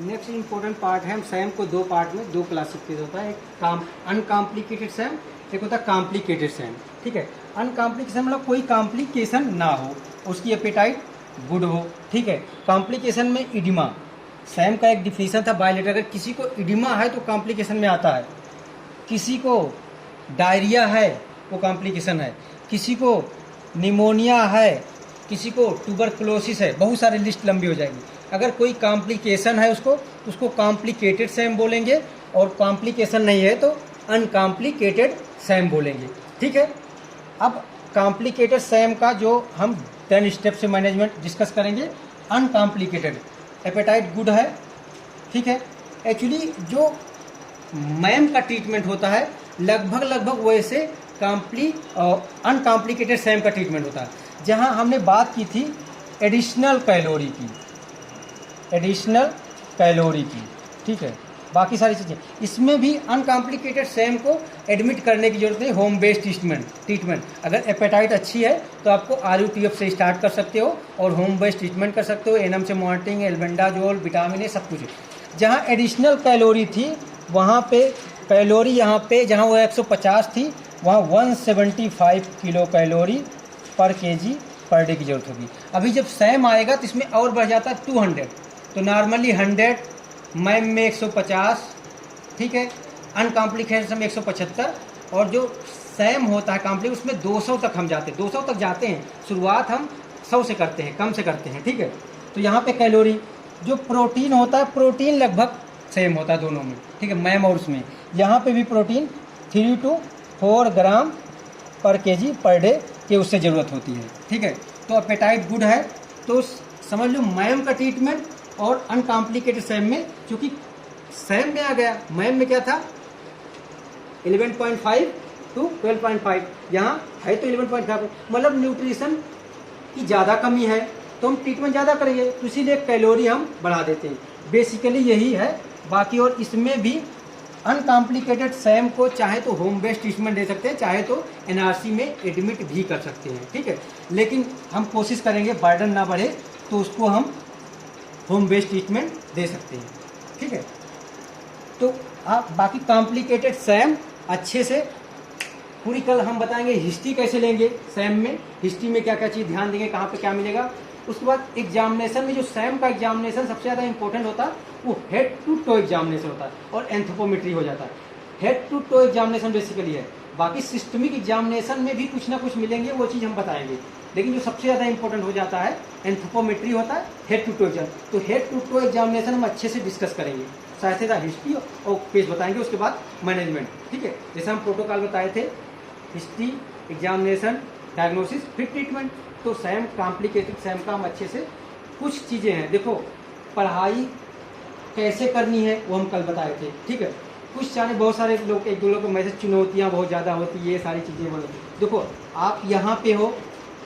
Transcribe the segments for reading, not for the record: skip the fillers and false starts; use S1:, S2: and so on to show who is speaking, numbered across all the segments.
S1: Next important part है, हम Sam को दो पार्ट में दो क्लासिफिकेशन होता है, एक अनकॉम्प्लिकेटेड सैम, एक होता है कॉम्प्लिकेटेड सैम। ठीक है, अनकॉम्प्लिकेशन मतलब कोई कॉम्प्लिकेशन ना हो, उसकी एपेटाइट गुड हो। ठीक है, कॉम्प्लिकेशन में इडिमा, सैम का एक डिफिनीशन था बायोलेटर, अगर किसी को इडिमा है तो कॉम्प्लिकेशन में आता है, किसी को डायरिया है वो कॉम्प्लिकेशन है, किसी को निमोनिया है, किसी को ट्यूबरकुलोसिस है, बहुत सारी लिस्ट लंबी हो जाएगी। अगर कोई कॉम्प्लिकेशन है उसको कॉम्प्लिकेटेड सैम बोलेंगे, और कॉम्प्लिकेशन नहीं है तो अनकॉम्प्लिकेटेड सैम बोलेंगे। ठीक है, अब कॉम्प्लिकेटेड सैम का जो हम 10 स्टेप से मैनेजमेंट डिस्कस करेंगे। अनकॉम्प्लिकेटेड, एपेटाइट गुड है। ठीक है, एक्चुअली जो मैम का ट्रीटमेंट होता है लगभग वैसे अनकॉम्प्लिकेटेड सैम का ट्रीटमेंट होता है। जहां हमने बात की थी एडिशनल कैलोरी की, ठीक है, बाकी सारी चीज़ें, इसमें भी अनकॉम्प्लिकेटेड सैम को एडमिट करने की जरूरत नहीं, होम बेस्ड ट्रीटमेंट। अगर एपेटाइट अच्छी है तो आपको RUTF से स्टार्ट कर सकते हो और होम बेस्ड ट्रीटमेंट कर सकते हो, एनम से मॉनिटरिंग, एल्बेंडाजोल, विटामिन ए, सब कुछ। जहाँ एडिशनल कैलोरी थी वहाँ पे कैलोरी, यहाँ पे जहाँ वो 150 थी वहाँ 175 किलो कैलोरी पर केजी पर डे की जरूरत होगी। अभी जब सैम आएगा तो इसमें और बढ़ जाता है 200, तो नॉर्मली 100, मैम में 150, ठीक है, अनकॉम्प्लिकेशन में 175, और जो सैम होता है कॉम्प्लिक उसमें 200 तक हम जाते हैं, 200 तक जाते हैं। शुरुआत हम 100 से करते हैं, कम से करते हैं। ठीक है, तो यहाँ पे कैलोरी, जो प्रोटीन होता है, प्रोटीन लगभग सेम होता है दोनों में। ठीक है, मैम और उसमें यहाँ पे भी प्रोटीन 3 to 4 ग्राम पर केजी पर डे की उससे ज़रूरत होती है। ठीक है, तो एपेटाइट गुड है तो समझ लो मैम का ट्रीटमेंट और अनकॉम्प्लिकेटेड सैम में, क्योंकि सैम में आ गया, मैम में क्या था 11.5 to 12.5, यहाँ है तो 11.5, मतलब न्यूट्रिशन की ज़्यादा कमी है तो हम ट्रीटमेंट ज़्यादा करेंगे, तो इसीलिए कैलोरी हम बढ़ा देते हैं। बेसिकली यही है, बाकी और इसमें भी अनकॉम्प्लिकेटेड सैम को चाहे तो होम बेस्ड ट्रीटमेंट दे सकते हैं, चाहे तो NRC में एडमिट भी कर सकते हैं। ठीक है, लेकिन हम कोशिश करेंगे बर्डन ना बढ़े तो उसको हम होम बेस्ड ट्रीटमेंट दे सकते हैं। ठीक है, तो आप बाकी कॉम्प्लिकेटेड सैम अच्छे से पूरी कल हम बताएंगे, हिस्ट्री कैसे लेंगे सैम में, हिस्ट्री में क्या क्या चीज़ ध्यान देंगे, कहाँ पे क्या मिलेगा। उसके बाद एग्जामिनेशन में जो सैम का एग्जामिनेशन सबसे ज़्यादा इंपॉर्टेंट होता है वो हेड टू टो एग्जामिनेशन होता है और एंथ्रोपोमेट्री हो जाता है। Head to toe examination basically है, बाकी सिस्टमिक एग्जामिनेशन में भी कुछ ना कुछ मिलेंगे, वो चीज़ हम बताएंगे, लेकिन जो सबसे ज़्यादा इंपॉर्टेंट हो जाता है एंथ्रोपोमेट्री होता है, हेड टू टो एग्जाम। तो हेड टू टो एग्जामिनेशन हम अच्छे से डिस्कस करेंगे, साथ ही साथ हिस्ट्री और पेज बताएंगे, उसके बाद मैनेजमेंट। ठीक है, जैसे हम प्रोटोकॉल बताए थे, हिस्ट्री, एग्जामिनेशन, डायग्नोसिस, फिर ट्रीटमेंट। तो सैम कॉम्प्लिकेटेड सैम का हम अच्छे से कुछ चीज़ें हैं, देखो पढ़ाई कैसे करनी है वो हम कल बताए थे। ठीक है, कुछ सारे बहुत सारे लोग, एक दो लोग को मैसेज, चुनौतियाँ बहुत ज़्यादा होती, ये सारी चीज़ें बोलो। देखो आप यहाँ पे हो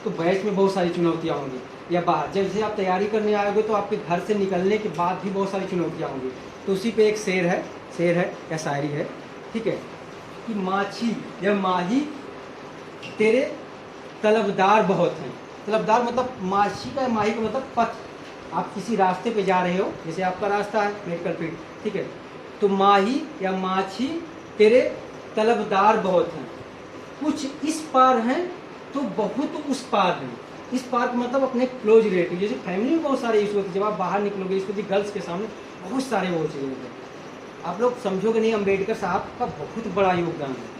S1: तो बैच में बहुत सारी चुनौतियाँ होंगी, या बाहर जैसे आप तैयारी करने आएंगे तो आपके घर से निकलने के बाद भी बहुत सारी चुनौतियाँ होंगी। तो उसी पे एक शेर है या शायरी है, ठीक है, कि माछी या माही तेरे तलबदार बहुत हैं। तलबदार मतलब माछी का, माही का मतलब पथ, आप किसी रास्ते पे जा रहे हो, जैसे आपका रास्ता है मेडिकल फील्ड, ठीक है, तो माही या माछी तेरे तलबदार बहुत हैं, कुछ इस पार हैं तो बहुत उस पार हैं। इस पार का मतलब अपने क्लोज रिलेटिव, जैसे फैमिली में बहुत सारे इशू होते हैं, जब आप बाहर निकलोगे इसको गर्ल्स के सामने बहुत सारे वो चीज़ें होते हैं, आप लोग समझोगे नहीं, अम्बेडकर साहब का बहुत बड़ा योगदान है,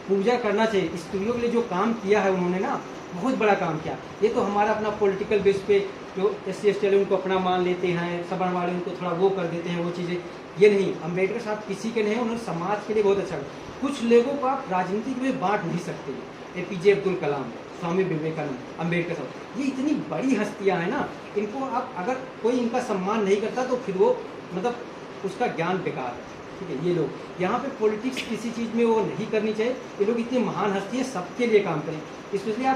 S1: पूजा करना चाहिए। स्टूडियो के लिए जो काम किया है उन्होंने ना, बहुत बड़ा काम किया। ये तो हमारा अपना पॉलिटिकल बेस पे जो SC ST वाले उनको अपना मान लेते हैं, सवर्ण वाले उनको थोड़ा वो कर देते हैं, वो चीज़ें, ये नहीं, अम्बेडकर साहब किसी के नहीं, उन्होंने समाज के लिए बहुत अच्छा। कुछ लोगों को आप राजनीति में बांट नहीं सकते, APJ अब्दुल कलाम, स्वामी विवेकानंद, अम्बेडकर साहब, ये इतनी बड़ी हस्तियाँ हैं ना, इनको आप अगर कोई इनका सम्मान नहीं करता तो फिर वो मतलब उसका ज्ञान बेकार है। ठीक है, ये लोग यहाँ पे पॉलिटिक्स किसी चीज़ में वो नहीं करनी चाहिए, ये लोग इतनी महान हस्ती है, सबके लिए काम करें। इसलिए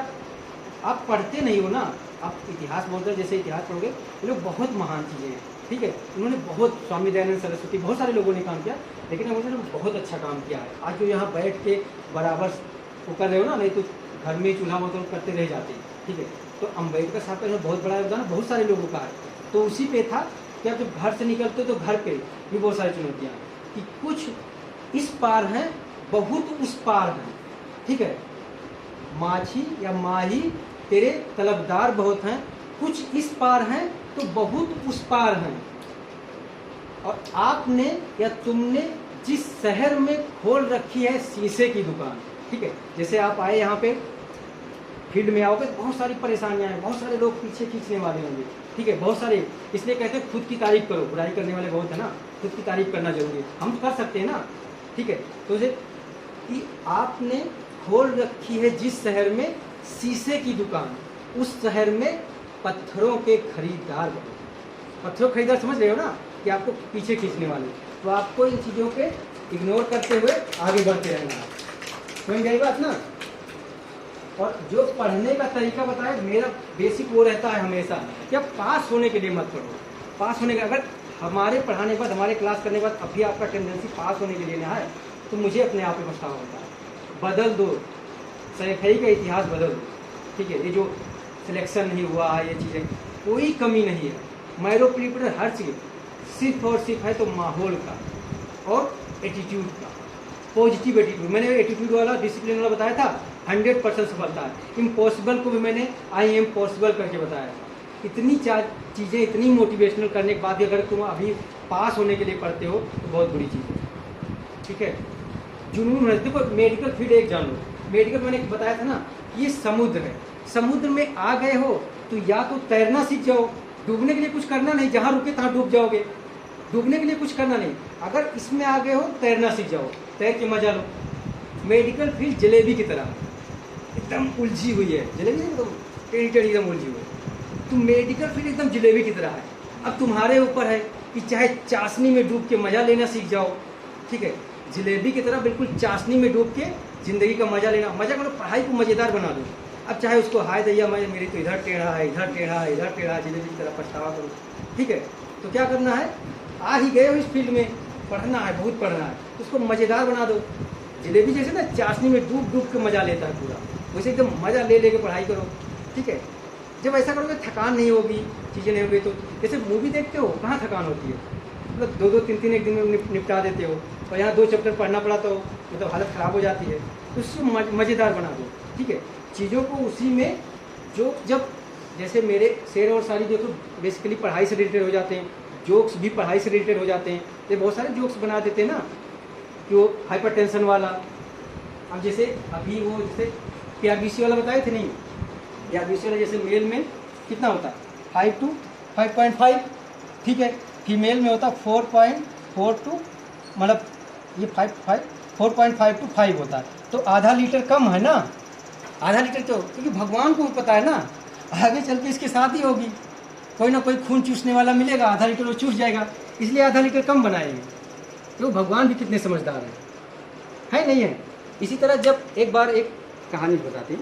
S1: आप पढ़ते नहीं हो ना, आप इतिहास बोलते हो, जैसे इतिहास पढ़ोगे, ये लोग बहुत महान चीज़ें हैं। ठीक है, उन्होंने बहुत, स्वामी दयानंद सरस्वती, बहुत सारे लोगों ने काम किया, लेकिन उन्होंने बहुत अच्छा काम किया है। आज जो यहाँ बैठ के बराबर वो कर रहे हो ना, नहीं तो घर में चूल्हा बोतल करते रह जाते हैं। ठीक है, तो अम्बेडकर साहब का जो बहुत बड़ा योगदान बहुत सारे लोगों का है, तो उसी पे था। कि आप जब घर से निकलते हो तो घर पे भी बहुत सारी चुनौतियाँ हैं कि कुछ इस पार हैं, बहुत उस पार हैं, ठीक है। माझी या माही तेरे तलबदार बहुत हैं, कुछ इस पार हैं तो बहुत उस पार हैं। और आपने या तुमने जिस शहर में खोल रखी है शीशे की दुकान, ठीक है। जैसे आप आए यहाँ पे फील्ड में आओगे तो बहुत सारी परेशानियां हैं, बहुत सारे लोग पीछे खींचने वाले होंगे, ठीक है, बहुत सारे। इसलिए कहते हैं खुद की तारीफ करो, बुराई करने वाले बहुत है ना, खुद की तारीफ करना जरूरी है, हम तो कर सकते हैं ना, ठीक है। तो कि आपने खोल रखी है जिस शहर में शीशे की दुकान, उस शहर में पत्थरों के खरीदार बहुत। पत्थरों खरीदार समझ रहे हो ना, कि आपको पीछे खींचने वाले। तो आपको इन चीज़ों के इग्नोर करते हुए आगे बढ़ते रहना है, समझ गई बात ना। और जो पढ़ने का तरीका बताया, मेरा बेसिक वो रहता है हमेशा कि आप पास होने के लिए मत पढ़ो। पास होने के, अगर हमारे पढ़ाने के बाद, हमारे क्लास करने के बाद अभी आपका टेंडेंसी पास होने के लिए ना है, तो मुझे अपने आप में पछतावा होता है। बदल दो, सैफई का इतिहास बदल दो, ठीक है। ये जो सिलेक्शन नहीं हुआ है, ये चीज़ें कोई कमी नहीं है, मैरो प्रिपेयर हर चीज़ सिर्फ और सिर्फ है तो माहौल का और एटीट्यूड का, पॉजिटिव एटीट्यूड। मैंने एटीट्यूड वाला, डिसिप्लिन वाला बताया था, 100% सफलता है। इम्पॉसिबल को भी मैंने आई एम पॉसिबल करके बताया था। इतनी चीज़ें, इतनी मोटिवेशनल करने के बाद भी अगर तुम अभी पास होने के लिए पढ़ते हो तो बहुत बुरी चीज़ है, ठीक है। जुनून है, देखो मेडिकल फील्ड एक जान लो, मेडिकल मैंने बताया था ना, ये समुद्र है। समुद्र में आ गए हो तो या तो तैरना सीख जाओ, डूबने के लिए कुछ करना नहीं, जहाँ रुके तहाँ डूब जाओगे, डूबने के लिए कुछ करना नहीं। अगर इसमें आ गए हो तैरना सीख जाओ, तैर के मजा लो। मेडिकल फील्ड जलेबी की तरह एकदम उलझी हुई है, जलेबी एकदम टेढ़ी टेढ़ी एकदम उलझी हुई है, तो मेडिकल फील्ड एकदम जलेबी की तरह है। अब तुम्हारे ऊपर है कि चाहे चाशनी में डूब के मजा लेना सीख जाओ, ठीक है, जलेबी की तरह बिल्कुल चाशनी में डूब के ज़िंदगी का मजा लेना, मजा करो, पढ़ाई को मज़ेदार बना दो। अब चाहे उसको हाय दैया मैं मेरी तो इधर टेढ़ा है, इधर टेढ़ा है, इधर टेढ़ा है, जलेबी की तरह पछतावा करो, ठीक है। तो क्या करना है, आ ही गए हो इस फील्ड में, पढ़ना है, बहुत पढ़ना है, उसको मज़ेदार बना दो। जलेबी जैसे ना चाशनी में डूब डूब के मज़ा लेता है पूरा, वैसे एकदम मज़ा ले लेके पढ़ाई करो, ठीक है। जब ऐसा करोगे थकान नहीं होगी, चीज़ें नहीं होगी। तो जैसे मूवी देखते हो, कहाँ थकान होती है, मतलब 2-2 3-3 एक दिन में निपटा देते हो, और यहाँ 2 चैप्टर पढ़ना पड़ा तो मतलब हालत ख़राब हो जाती है। तो उसको मज़ेदार बना दो, ठीक है। चीज़ों को उसी में जो, जब जैसे मेरे शेर और शायरी देखो बेसिकली पढ़ाई से रिलेटेड हो जाते हैं, जोक्स भी पढ़ाई से रिलेटेड हो जाते हैं। ये बहुत सारे जोक्स बना देते हैं ना, जो हाइपरटेंशन वाला। अब जैसे अभी वो जैसे PRBC वाला बताए थे, नहीं PRBC वाला जैसे मेल में कितना होता है 5 to 5.5, ठीक है। फीमेल में होता 4.4 to, मतलब ये 4.5 to 5 होता है, तो आधा लीटर कम है ना, आधा लीटर। तो क्योंकि भगवान को पता है ना आगे चल के इसके साथ ही होगी, कोई ना कोई खून चूसने वाला मिलेगा, आधा लीटर वो चूस जाएगा, इसलिए आधा लीटर कम बनाएंगे। तो भगवान भी कितने समझदार है नहीं है। इसी तरह जब एक बार, एक कहानी बताती,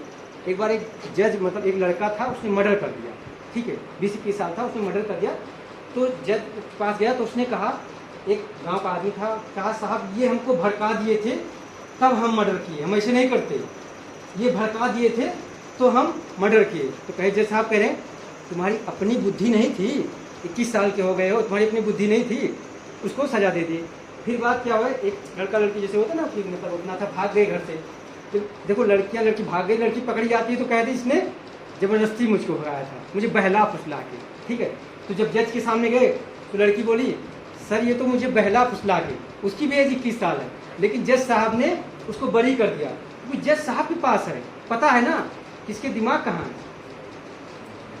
S1: एक बार एक जज, मतलब एक लड़का था, उसने मर्डर कर दिया, ठीक है, 20-21 साल था, उसने मर्डर कर दिया। तो जज के पास गया तो उसने कहा, एक गांव का आदमी था, कहा साहब ये हमको भड़का दिए थे तब हम मर्डर किए, हम ऐसे नहीं करते, ये भड़का दिए थे तो हम मर्डर किए। तो कहे जज साहब कह रहे हैं तुम्हारी अपनी बुद्धि नहीं थी, 21 साल के हो गए हो, तुम्हारी अपनी बुद्धि नहीं थी, उसको सजा दे दी। फिर बात क्या हुआ, एक लड़का लड़की जैसे होता है ना, फिर मतलब उतना था, भाग गए घर से। तो देखो लड़की भाग गई, लड़की पकड़ी जाती है तो कहती इसने ज़बरदस्ती मुझको भगाया था, मुझे बहला फुसला के, ठीक है। तो जब जज के सामने गए तो लड़की बोली सर ये तो मुझे बहला फुसला के, उसकी भी एज 21 साल है, लेकिन जज साहब ने उसको बरी कर दिया, क्योंकि जज साहब के पास है, पता है ना किसके दिमाग कहाँ है।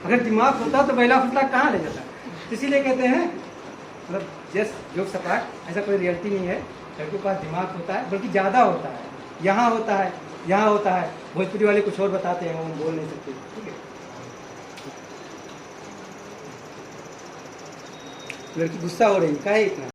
S1: अगर दिमाग होता तो बहला फुसला कहाँ ले जाता। इसीलिए कहते हैं मतलब जस्ट जोक सपाट, ऐसा कोई रियलिटी नहीं है, लड़कों के पास दिमाग होता है, बल्कि ज़्यादा होता है, यहाँ होता है, यहाँ होता है। भोजपुरी वाले कुछ और बताते हैं, वो बोल नहीं सकते, ठीक है। लड़की गुस्सा हो रही है, काहे इतना।